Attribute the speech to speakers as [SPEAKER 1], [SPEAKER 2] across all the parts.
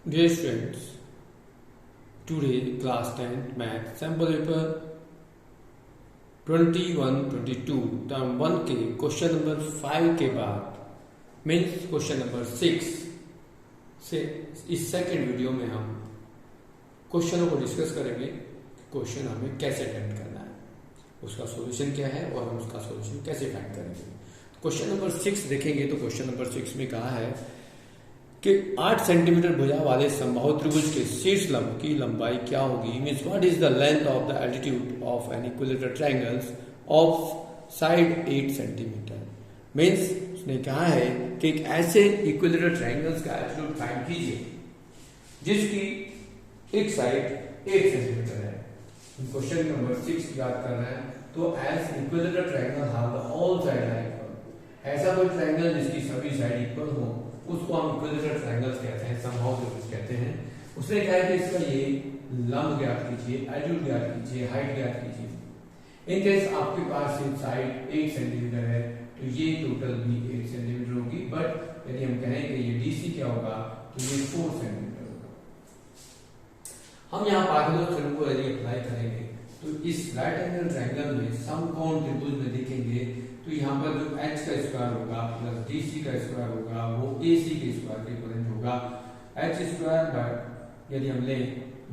[SPEAKER 1] Dear students, today class 10 math sample paper 21-22 term 1 के question number 5 के बाद means question number 6 से इस सेकंड वीडियो में हम क्वेश्चनों को डिस्कस करेंगे। क्वेश्चन हमें कैसे अटेम्प्ट करना है, उसका सॉल्यूशन क्या है और हम उसका सॉल्यूशन कैसे फाइंड करेंगे। क्वेश्चन नंबर 6 देखेंगे तो क्वेश्चन नंबर 6 में कहा है कि 8 सेंटीमीटर भुजा वाले समबाहु त्रिभुज के शीर्ष लंब की लंबाई क्या होगी। Means what is the length of the altitude of an equilateral triangles of side 8 centimetre. Means उसने कहा है कि एक ऐसे इक्विलेटरल ट्रायंगल्स का एल्टीट्यूड फाइंड कीजिए जिसकी एक साइड 8 सेंटीमीटर है। क्वेश्चन नंबर 6 की बात कर रहे हैं तो as equilateral triangle have the all side are equal. ऐसा कोई ट्रायंगल जिसकी सभी साइड इक्वल हो उसको हम इक्विलेटरल ट्रायंगल्स कहते हैं, समबाहु त्रिभुज कहते हैं। उसने कहा है कि इसका ये लंब ज्ञात कीजिए, एल्टीट्यूड ज्ञात कीजिए, हाइट ज्ञात कीजिए। इन केस आपके पास साइड 8 सेंटीमीटर है तो ये टोटल भी 8 सेंटीमीटर होगी, बट यदि हम कहें कि ये डीसी क्या होगा तो ये 4 सेंटीमीटर होगा। हम यहाँ पाइथागोरस थ्योरम को यदि अप्लाई करेंगे तो इस राइट एंगल ट्रायंगल में समकोण त्रिभुज में देखेंगे तो यहाँ पर जो h का स्क्वायर होगा प्लस dc का स्क्वायर होगा वो ac के स्क्वायर के इक्विवेलेंट होगा। h स्क्वायर बाय यदि हम लें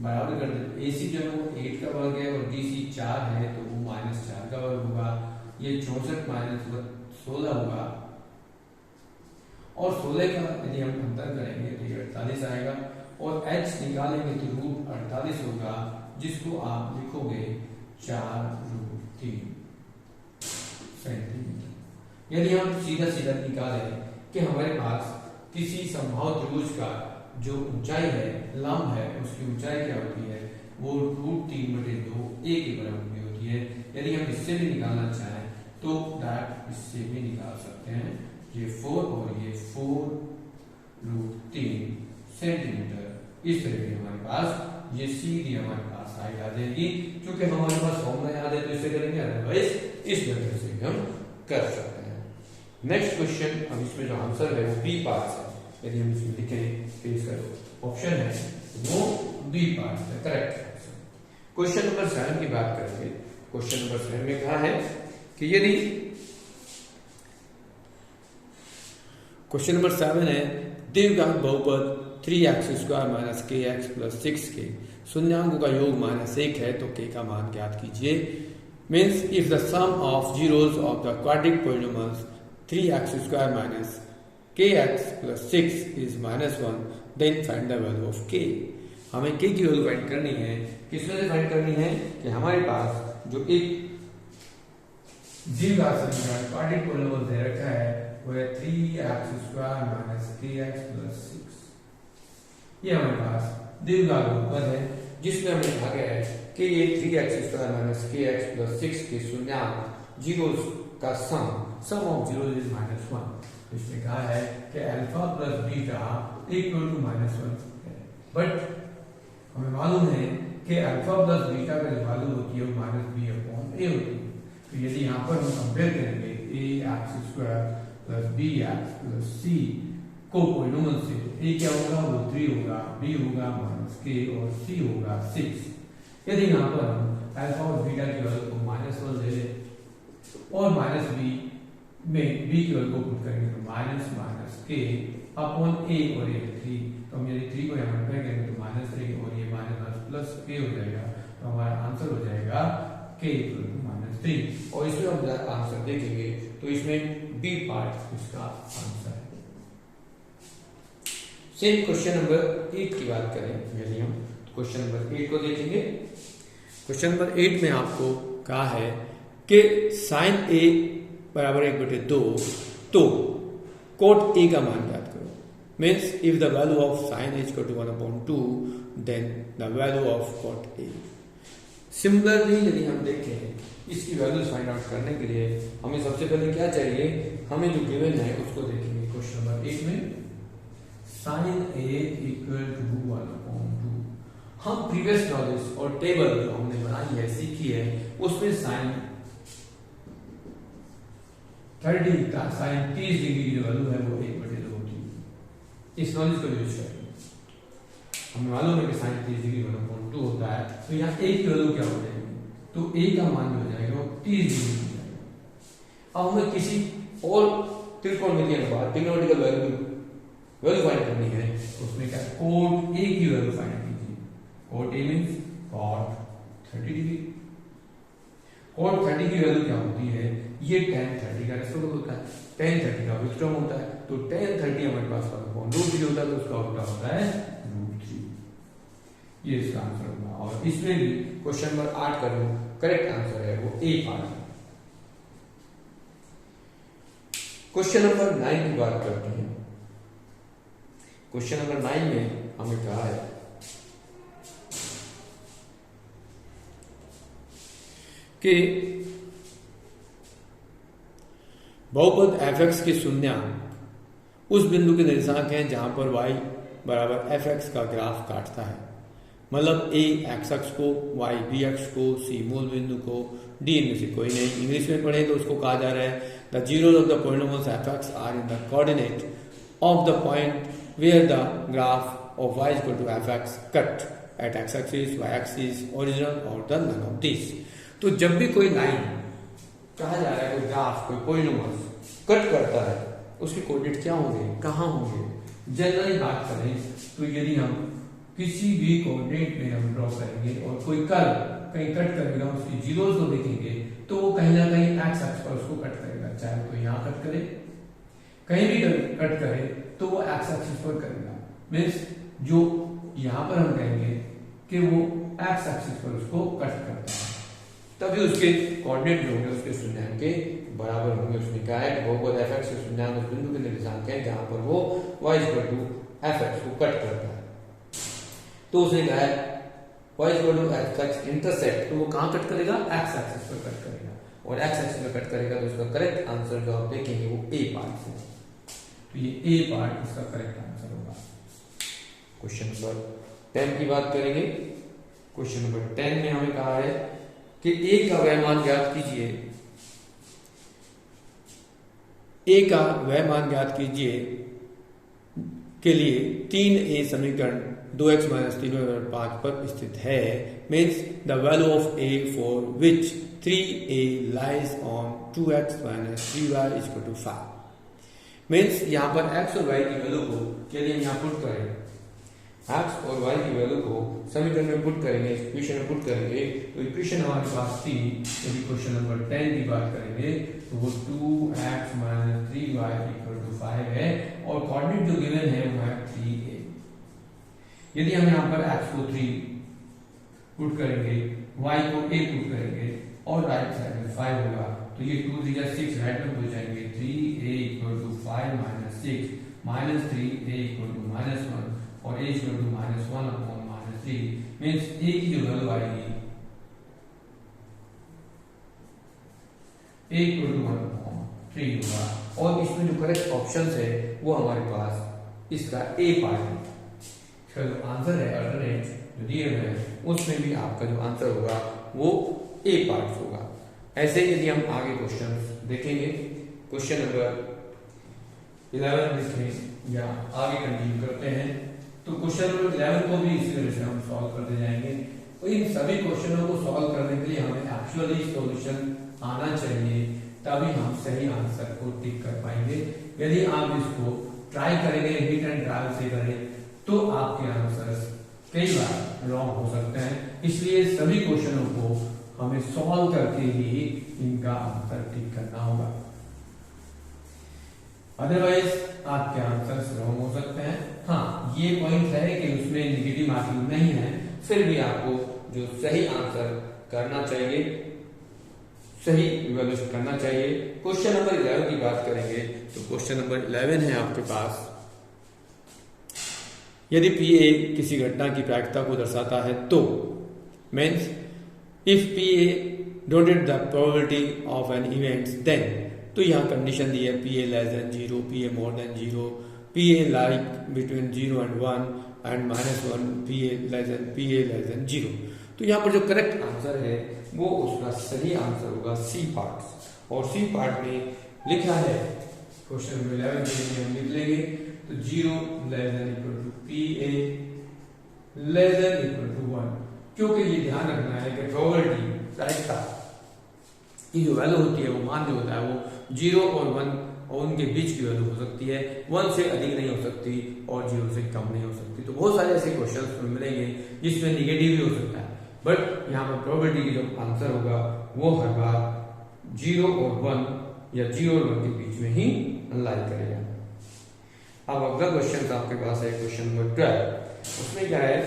[SPEAKER 1] बराबर कर दें ac जो है वो 8 का वर्ग है और dc 4 है तो वो -4 का वर्ग होगा। ये 64 माइनस 16 होगा और 16 का यदि हम अंतर करेंगे तो ये 48 आएगा और h निकालेंगे तो रूट 48 होगा जिसको आप लिखोगे 4√3 सेंटीमीटर। यदि हम सीधा सीधा निकालें कि हमारे पास किसी समबाहु त्रिभुज का जो ऊंचाई है, लंब है, उसकी ऊंचाई क्या होती है वो √3/2 a के बराबर में होती है। यदि हम इससे भी निकालना चाहें तो डायरेक्ट इससे भी निकाल सकते हैं। ये 4 और ये 4√3 सेंटीमीटर। इस तरह की हमारे पास ये सीधी हमारे पास साइड आ जाएगी। क्योंकि हमारे पास फॉर्मूला याद है तो इसे करेंगे, अदरवाइज इस तरह से हम कर सकते हैं। नेक्स्ट क्वेश्चन, अब इसमें जो आंसर है वो बी पार्ट है। यदि हम इसमें लिखें तो इसका ऑप्शन है वो बी पार्ट है करेक्ट। क्वेश्चन नंबर 7 की बात करेंगे। क्वेश्चन नंबर 7 में कहा है कि यदि क्वेश्चन नंबर 7 है द्विघात बहुपद 3x² minus kx plus 6k शून्यांकों का योग -1 है तो k का मान ज्ञात कीजिए। Means if the sum of zeros of the quadratic polynomials 3x² minus kx plus 6 is -1 then find the value of k। हमें k की वैल्यू फाइंड करनी है। किसमें से फाइंड करनी है कि हमारे पास जो एक द्विघात समीकरण क्वाड्रिक पॉलिनोमियल दे रखा है वो है 3x² माइनस kx प्लस 6। ये हमारे पास द्विघात बहुपद है जिसमें हमें कहा गया है कि ये 3x² माइनस kx प्लस 6 के शून्यांक जीरोस का सम ऑफ जीरोस इज -1। इसमें कहा है कि alpha plus beta equal to -1 है, बट हमें मालूम है कि अल्फा प्लस बीटा का जो वैल्यू होती है वो -b/a होती है। तो यदि यहाँ पर हम कंपेयर करेंगे ax² plus bx plus c को पॉलिनोमियल से a क्या होगा वो 3 होगा, b होगा -k और c होगा 6। यदि यहाँ पर हम अल्फा और बीटा की वैल्यू को -1 ले लें और -b में b की वैल्यू को पुट करेंगे तो -k अपॉन a और a 3। तो हम यदि 3 को यहाँ कंपेयर करेंगे तो -3 और ये प्लस k हो जाएगा तो हमारा आंसर हो जाएगा k -3। और इसमें हम आंसर देखेंगे तो इसमें बी पार्ट इसका आंसर है। सेम क्वेश्चन नंबर 8 की बात करें यदि हम क्वेश्चन नंबर 8 को देखेंगे। क्वेश्चन नंबर 8 में आपको कहा है कि sin a बराबर 1/2 तो cot a का मान ज्ञात करो। Means if the value of sin a equal to 1/2 then the value of cot a। Similarly यदि हम देखें इसकी वैल्यूज फाइंड आउट करने के लिए हमें सबसे पहले क्या चाहिए, हमें जो गिवन है उसको देखेंगे। क्वेश्चन नंबर 8 में sin a इक्वल टू 1/2। हम प्रीवियस नॉलेज और टेबल जो हमने बनाई है, सीखी है, उसमें sin 30 डिग्री की वैल्यू है वो 1/2 होती है। इस नॉलेज को यूज करेंगे। हमें मालूम है कि साइन 30 डिग्री 1/2 होता है, तो यहाँ a की वैल्यू क्या हो जाएगी, तो a का मान जो हो जाएगा वो 30 डिग्री हो जाएगा। अब हमें किसी और त्रिकोणमितीय के बाद ट्रिग्नोमेट्रिकल वैल्यू फाइंड करनी है, तो उसमें क्या कोट a की वैल्यू फाइंड कीजिए। Cot a means cot 30 degree. Cot 30 की वैल्यू क्या होती है, ये tan 30 का रेसिप्रोकल होता है, tan 30 का विकटर्म होता है, तो tan 30 हमारे पास √3 होता है, तो उसका उल्टा होता है √3। ये इसका आंसर होगा। और इसमें भी क्वेश्चन नंबर 8 का जो करेक्ट आंसर है वो ए पार्ट है। क्वेश्चन नंबर 9 की बात करते हैं। क्वेश्चन नंबर 9 में हमें कहा है कि बहुपद fx के शून्यांक उस बिंदु के निर्देशांक हैं जहां पर y बराबर fx का ग्राफ काटता है। मतलब a x अक्ष को, y b अक्ष को, c मूल बिंदु को, d इनमें से कोई नहीं। इंग्लिश में पढ़े तो उसको कहा जा रहा है the zeros of the polynomials fx are in the coordinate of the point where the graph of y equal to fx cut at x axis, y axis, original और द नन ऑफ दिस। तो जब भी कोई line कहा जा रहा है, कोई ग्राफ, कोई पॉलिनोमियल कट करता है, उसके कोऑर्डिनेट क्या होंगे, कहाँ होंगे। जनरली बात करें तो यदि हम किसी भी कोऑर्डिनेट में हम ड्रॉ करेंगे और कोई कर्व कहीं कट करेगा, उसकी जीरोस को देखेंगे तो वो कहीं ना कहीं एक्स अक्ष पर उसको कट करेगा। चाहे तो यहाँ कट करे, कहीं भी कट करे तो वो एक्स एक्सिस पर करेगा। मीन्स जो यहाँ पर हम कहेंगे कि वो एक्स एक्सिस पर उसको कट करता है, तभी उसके कोऑर्डिनेट जो होंगे उसके शून्यांक के बराबर होंगे। उसमें क्या है, बहुपद fx के शून्यांक उस बिंदु के निर्देशांक है जहां पर वो y इक्वल टू fx को कट करता है। तो उसने कहा है y equal to fx intersect, तो वो कहां कट करेगा, x एक्सिस पर कट करेगा, और x एक्सिस पर कट करेगा तो उसका करेक्ट आंसर जो आप देखेंगे वो a पार्ट है। तो ये a पार्ट इसका करेक्ट आंसर होगा। क्वेश्चन नंबर 10 की बात करेंगे। क्वेश्चन नंबर 10 में हमें कहा है कि a का वह मान ज्ञात कीजिए, a का वह मान ज्ञात कीजिए के लिए 3a समीकरण 2x - 3y/5 पर स्थित है। Means the value of a for which 3a lies on 2x - 3y = 5। Means यहाँ पर x और y की वैल्यू को यदि हम यहाँ पुट करें, x और y की वैल्यू को समीकरण में पुट करेंगे, इक्वेशन में पुट करेंगे, तो इक्वेशन हमारे पास थी। यदि क्वेश्चन नंबर 10 की बात करेंगे तो वो 2x - 3y = 5 है, और कोऑर्डिनेट जो गिवन है वो है 3a। यदि हम यहाँ पर x को 3 पुट करेंगे, y को a पुट करेंगे और राइट साइड में 5 होगा, तो ये 2 3 जा 6 राइट में हो जाएंगे। 3a = 5 - 6 - 3a = -1 और a = -1/-3। मीन्स a की जो वैल्यू आएगी a = 1/3 होगा, और इसमें जो करेक्ट ऑप्शन है वो हमारे पास इसका a पार्ट है। इसका जो आंसर है अल्टरनेट जो दिए हुए हैं उसमें भी आपका जो आंसर होगा वो a पार्ट होगा। ऐसे यदि हम आगे क्वेश्चन देखेंगे, क्वेश्चन नंबर 11 देखें या आगे कंटिन्यू करते हैं, तो क्वेश्चन नंबर 11 को भी इसी तरह से हम सॉल्व करते जाएंगे। तो इन सभी क्वेश्चनों को सॉल्व करने के लिए हमें एक्चुअली सॉल्यूशन आना चाहिए, तभी हम सही आंसर को टिक कर पाएंगे। यदि आप इसको ट्राई करेंगे, हिट एंड ट्रायल से करें, तो आपके आंसर्स कई बार रॉन्ग हो सकते हैं। इसलिए सभी क्वेश्चनों को हमें सॉल्व करके ही इनका आंसर टिक करना होगा, अदरवाइज आपके आंसर्स रॉन्ग हो सकते हैं। हाँ, ये पॉइंट है कि उसमें नेगेटिव मार्किंग नहीं है, फिर भी आपको जो सही आंसर करना चाहिए, सही इवैल्यूएट करना चाहिए। क्वेश्चन नंबर 11 की बात करेंगे तो क्वेश्चन नंबर 11 है आपके पास, यदि PA किसी घटना की प्रायिकता को दर्शाता है तो means if PA denoted the probability of an event then, तो यहाँ कंडीशन दी है PA <0, PA <0, PA like between 0 and 1 and -1, PA <0। तो यहाँ पर जो करेक्ट आंसर है वो उसका सही आंसर होगा सी पार्ट, और सी पार्ट में लिखा है क्वेश्चन नंबर 11 के लिए हम लिख लेंगे तो 0 <= PA less than equal to 1, क्योंकि ये ध्यान रखना है कि प्रोबेबिलिटी प्रायिकता की जो वैल्यू होती है, वो मान जो होता है वो 0 और 1 और उनके बीच की वैल्यू हो सकती है, 1 से अधिक नहीं हो सकती और 0 से कम नहीं हो सकती। तो बहुत सारे ऐसे क्वेश्चन मिलेंगे जिसमें निगेटिव भी हो सकता है, बट यहाँ पर प्रोबेबिलिटी की जो आंसर होगा वो हर बार 0 और 1 या 0 और 1 के बीच में ही लाई करेगा। अब अगला क्वेश्चन आपके पास है क्वेश्चन नंबर 12। उसमें क्या है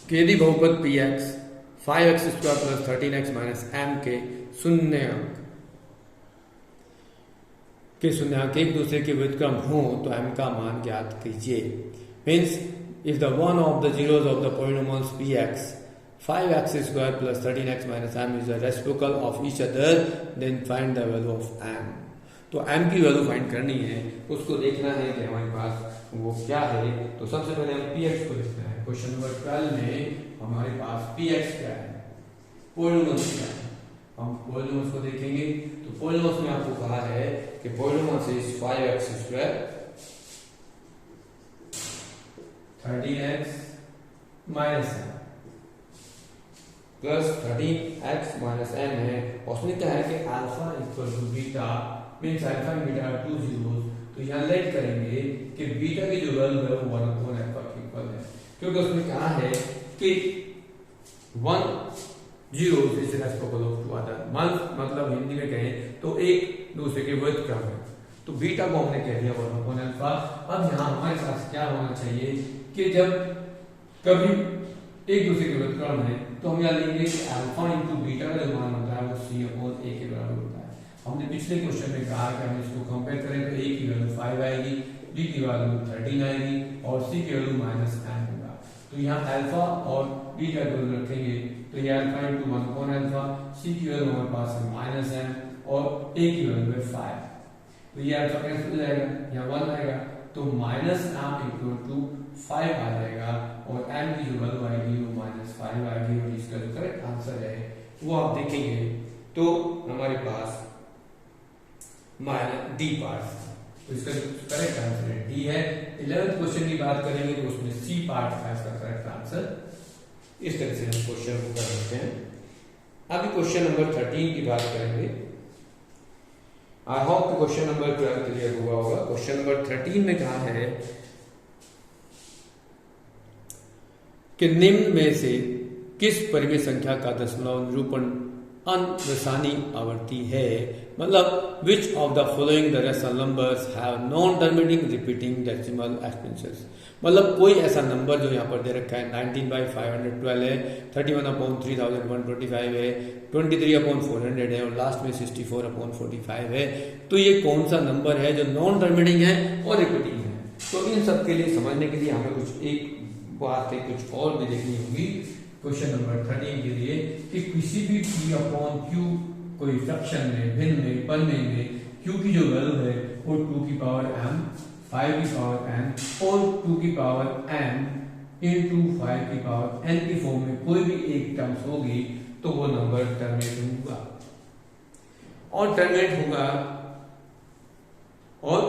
[SPEAKER 1] कि यदि बहुपद px 5x square plus 13x minus m के शून्यक एक दूसरे के व्युत्क्रम हो तो m का मान ज्ञात कीजिए। Means if the one of the zeros of the polynomials px 5x square plus 13x minus m is the reciprocal of each other, then find the value of m। तो m की value find करनी है, उसको देखना है कि हमारे पास वो क्या है। तो सबसे पहले हम px को देखना है। क्वेश्चन नंबर 12 में हमारे पास px क्या है, पॉलिनोमियल्स क्या है। हम पॉलिनोमियल्स को देखेंगे तो पॉलिनोमियल्स में आपको कहा है कि polynomials is 5x square 13x minus m plus 13x minus m है। उसमें क्या है कि alpha equal to beta, means alpha and beta two zeros. तो यहाँ लेट करेंगे कि बीटा की जो वैल्यू है वो 1 अपॉन अल्फा के इक्वल है, क्योंकि उसमें कहा है कि 1 zeros is reciprocal of to other. मतलब हिंदी में कहें तो एक दूसरे के व्युत्क्रम है। तो बीटा को हमने कह दिया 1 अपॉन अल्फा। अब यहाँ हमारे पास क्या होना चाहिए कि जब कभी एक दूसरे के व्युत्क्रम है तो हम यहाँ लेंगे कि अल्फा इंटू बीटा का जो मान होता है वो c अपॉन a के बराबर होता है। हमने पिछले क्वेश्चन में कहा कि हम इसको कंपेयर करें तो a की वैल्यू 5 आएगी, b की वैल्यू 13 आएगी और c की वैल्यू माइनस m होगा। तो यहाँ अल्फा और बीटा को रखेंगे तो ये alpha into 1 upon alpha, c की वैल्यू हमारे पास है माइनस m और a की वैल्यू है 5। तो ये अल्फा कैंसिल हो जाएगा, यहाँ 1 आएगा तो माइनस m इक्वल टू 5 आ जाएगा और m की जो वैल्यू आएगी वो माइनस 5 आएगी। और इसका जो करेक्ट आंसर है वो आप देखेंगे तो हमारे पास माइनस डी पार्ट, तो इसका जो करेक्ट आंसर है डी है। 11th क्वेश्चन की बात करेंगे तो उसमें सी पार्ट का इसका करेक्ट आंसर। इस तरह से हम क्वेश्चन को कर सकते हैं। अभी क्वेश्चन नंबर 13 की बात करेंगे। I hope question number 12 clear हुआ होगा। क्वेश्चन नंबर 13 में कहा है कि निम्न में से किस परिमेय संख्या का दशमलव निरूपण अनवसानी आवर्ती है। मतलब which of the following the rational numbers have non terminating repeating decimal expenses. मतलब कोई ऐसा नंबर जो यहाँ पर दे रखा है 19/512 है, 31/3125 है, 23/400 है और लास्ट में 64/45 है। तो ये कौन सा नंबर है जो नॉन टर्मिनेटिंग है और रिपीटिंग है। तो इन सब के लिए समझने के लिए हमें कुछ एक बात है कुछ और भी देखनी होगी क्वेश्चन नंबर 13 के लिए कि किसी भी p अपॉन q कोई फ्रैक्शन में, भिन्न में, परिमेय में q की जो वैल्यू है वो 2 की पावर m, 5 की पावर n और 2 की पावर m इंटू 5 की पावर n की फॉर्म में कोई भी एक टर्म्स होगी तो वो नंबर टर्मिनेट होगा। और टर्मिनेट होगा और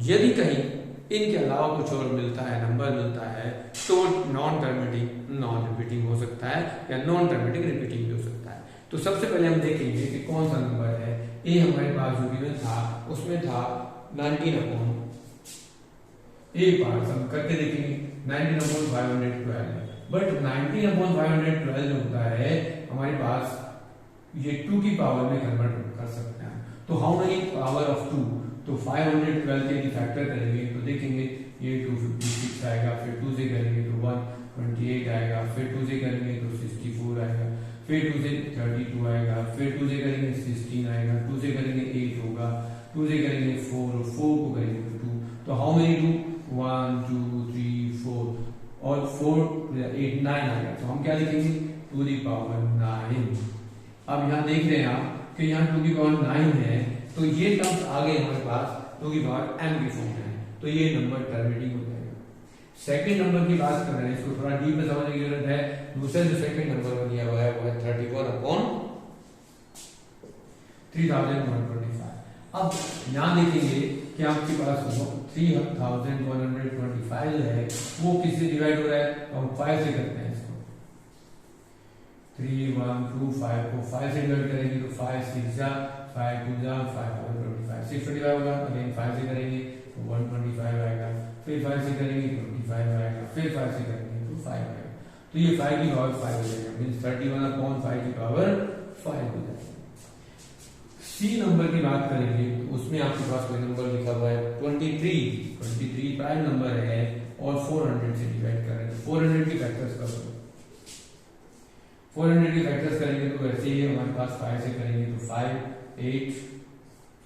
[SPEAKER 1] यदि कहीं इनके अलावा कुछ और मिलता है, नंबर मिलता है तो नॉन टर्मिनेटिंग नॉन रिपीटिंग हो सकता है या नॉन टर्मिनेटिंग रिपीटिंग भी हो सकता है। तो सबसे पहले हम देखेंगे कि कौन सा नंबर है। ए हमारे पास जो गिवन था उसमें था 19 अपॉन ए पार्ट हम करके देखेंगे 19/512 बट 19/512 जो होता है हमारे पास ये 2 की पावर में कन्वर्ट कर सकते हैं। तो हाउ मेनी पावर ऑफ 2, तो 512 के फैक्टर करेंगे तो देखेंगे ये 256 आएगा, फिर 2 से करेंगे तो 128 आएगा, फिर 2 से करेंगे तो 64 आएगा, फिर 2 से 32 आएगा, फिर 2 से करेंगे 16 आएगा, 2 से करेंगे 8 होगा, 2 से करेंगे 4 और 4 को करेंगे तो 2। तो हाउ मेनी 2, 1 2 3 4 और 4 8 9 आएगा। तो हम क्या लिखेंगे 2 की पावर 9। अब यहाँ देख रहे हैं आप कि यहाँ 2 की पावर 9 है तो ये टर्म्स आ गए हमारे पास 2 की पावर m की फॉर्म में, तो ये नंबर टर्मिनेटिंग हो जाएगा। सेकंड नंबर की बात कर रहे हैं, इसको थोड़ा डीप में समझने की जरूरत है। दूसरा जो सेकंड नंबर दिया हुआ है वो है 31/3125। अब यहाँ देखेंगे कि आपके पास 3125 5 है वो किससे डिवाइड हो रहा है, तो हम 5 से करते हैं इसको। 3 1 2 5 को 5 से डिवाइड करेंगे तो 5 6 जा 5 2 जा 5 25 625 होगा। अगेन 5 से करेंगे तो 125 आएगा, फिर 5 से करेंगे 25 आएगा, फिर 5 से करेंगे तो 5 आएगा। तो ये 5 की पावर 5 हो जाएगा, मींस 31/5 की पावर 5 हो जाएगा। सी नंबर की बात करेंगे तो उसमें आपके पास कोई नंबर लिखा हुआ है 23 प्राइम नंबर है और 400 से डिवाइड कर रहे हैं। 400 के फैक्टर्स करो, 400 के फैक्टर्स करेंगे तो वैसे ही हमारे पास 5 से करेंगे तो 5 8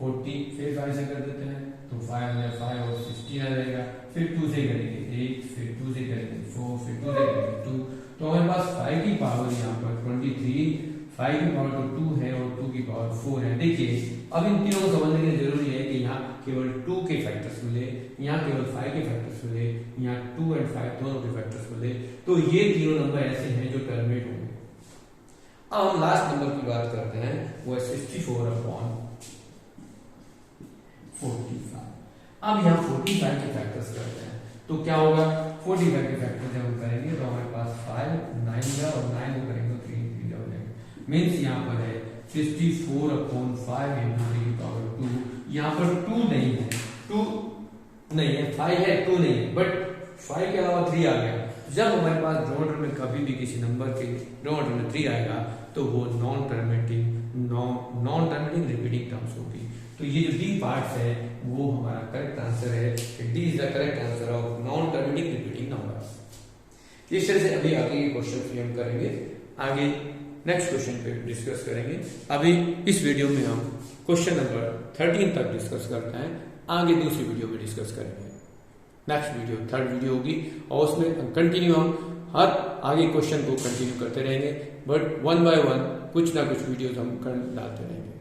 [SPEAKER 1] 40, फिर 5 से कर देते हैं तो 5 और 16 आ जाएगा। फिर 2 से करेंगे 8, फिर 2 से करेंगे 4, फिर 2 से करेंगे 2। तो हमारे पास 5 की पावर यहाँ पर 23, 5 की पावर तो 2 है और 2 की पावर 4 है। देखिए अब इन तीनों को समझने के लिए जरूरी है कि यहाँ केवल 2 के फैक्टर्स मिले, यहाँ केवल 5 के फैक्टर्स मिले, यहाँ 2 और 5 दोनों के फैक्टर्स मिले, तो ये तीनों नंबर ऐसे हैं जो टर्मिनेट होंगे। अब हम लास्ट नंबर की बात करते हैं, वो है 64/45। अब यहाँ 45 के फैक्टर्स करते हैं तो क्या होगा, 45 के फैक्टर जब हम करेंगे तो हमारे पास 5 9 का और 9 को करेंगे तो 3 3 हो जाएगा। मीन्स यहाँ पर है 64/5 into 3 की पावर 2। यहाँ पर 2 नहीं है, 2 नहीं है, 5 है 2 नहीं है, बट 5 के अलावा 3 आ गया। जब हमारे पास डिनोमिनेटर में कभी भी किसी नंबर के डिनोमिनेटर में 3 आएगा तो वो नॉन टर्मिनेटिंग रिपीटिंग टर्म्स होगी। तो ये जो डी पार्ट है वो हमारा करेक्ट आंसर है, D is the correct answer of non terminating repeating numbers. इस तरह से अभी आगे के क्वेश्चन हम करेंगे, आगे नेक्स्ट क्वेश्चन पे डिस्कस करेंगे। अभी इस वीडियो में हम क्वेश्चन नंबर 13 तक डिस्कस करते हैं, आगे दूसरी वीडियो में डिस्कस करेंगे। नेक्स्ट वीडियो थर्ड वीडियो होगी और उसमें कंटिन्यू हम हर आगे क्वेश्चन को कंटिन्यू करते रहेंगे, बट 1 by 1 कुछ ना कुछ वीडियोस हम कर डालते रहेंगे।